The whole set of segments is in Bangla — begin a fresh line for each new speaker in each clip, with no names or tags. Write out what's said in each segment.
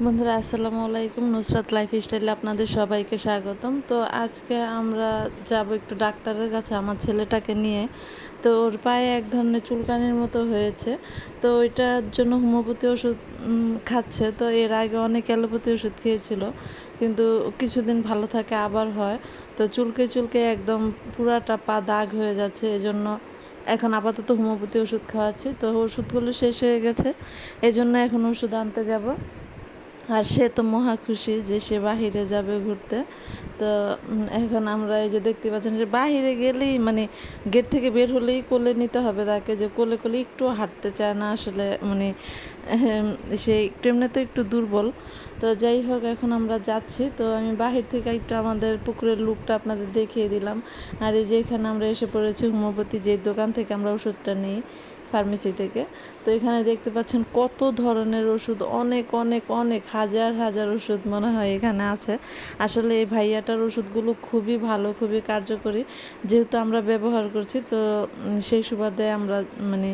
বন্ধুরা আসসালামু আলাইকুম। নুসরাত লাইফস্টাইলে আপনাদের সবাইকে স্বাগতম। তো আজকে আমরা যাব একটু ডাক্তারের কাছে আমার ছেলেটাকে নিয়ে। তো ওর পায়ে এক ধরনের চুলকানির মতো হয়েছে। তো ওইটার জন্য হোমিওপ্যাথি ওষুধ খাচ্ছে। তো এর আগে অনেক অ্যালোপ্যাথি ওষুধ খেয়েছিল, কিন্তু কিছুদিন ভালো থাকে আবার হয়। তো চুলকে চুলকে একদম পুরাটা পা দাগ হয়ে যাচ্ছে। এজন্য এখন আপাতত হোমিওপ্যাথি ওষুধ খাওয়াচ্ছি। তো ওষুধগুলো শেষ হয়ে গেছে, এজন্য এখন ওষুধ আনতে যাব। আর সে তো মহা খুশি যে সে বাহিরে যাবে ঘুরতে। তো এখন আমরা এই যে দেখতে পাচ্ছেন যে বাহিরে গেলেই মানে গেট থেকে বের হলেই কোলে নিতে হবে তাকে, যে কোলে কোলে একটু হাঁটতে চায় না আসলে, মানে সে একটু এমনিতে একটু দুর্বল। তো যাই হোক, এখন আমরা যাচ্ছি। তো আমি বাহির থেকে একটু আমাদের পুকুরের লুকটা আপনাদের দেখিয়ে দিলাম। আর এই যে এখানে আমরা এসে পড়েছি হোমিওপ্যাথি যে দোকান থেকে আমরা ওষুধটা নিই, ফার্মেসি থেকে। তো এখানে দেখতে পাচ্ছেন কত ধরনের ওষুধ, অনেক অনেক অনেক হাজার হাজার ওষুধ মনে হয় এখানে আছে। আসলে এই ভাইয়াটার ওষুধগুলো খুবই ভালো, খুবই কার্যকরী, যেহেতু আমরা ব্যবহার করছি। তো সেই সুবাদে আমরা মানে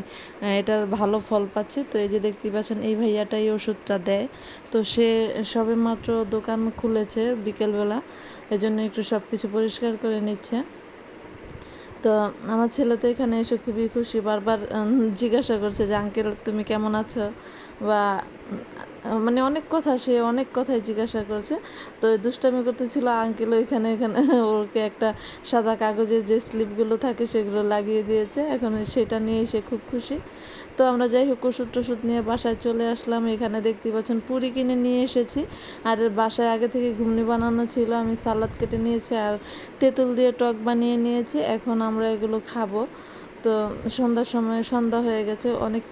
এটার ভালো ফল পাচ্ছি। তো এই যে দেখতে পাচ্ছেন এই ভাইয়াটাই ওষুধটা দেয়। তো সে সবেমাত্র দোকান খুলেছে বিকেলবেলা, এজন্য একটু সব কিছু পরিষ্কার করে নিচ্ছে। তো আমার ছেলে তো এখানে এসে খুবই খুশি, বারবার জিজ্ঞাসা করছে যে আঙ্কেল তুমি কেমন আছো, বা মানে অনেক কথা, সে অনেক কথাই জিজ্ঞাসা করছে। তো দুষ্টামি করতেছিল আঙ্কেল এখানে এখানে ওকে একটা সাদা কাগজের যে স্লিপগুলো থাকে সেগুলো লাগিয়ে দিয়েছে, এখন সেটা নিয়ে সে খুব খুশি। তো আমরা যাই হোক ওষুধ টষুধ নিয়ে বাসায় চলে আসলাম। এখানে দেখতে পাচ্ছেন পুরি কিনে নিয়ে এসেছি, আর বাসায় আগে থেকে ঘুগনি বানানো ছিল, আমি সালাদ কেটে নিয়েছি আর তেঁতুল দিয়ে টক বানিয়ে নিয়েছি। এখন আমরা এগুলো খাবো। তো সন্ধ্যার সময় সন্ধ্যা হয়ে গেছে, অনেক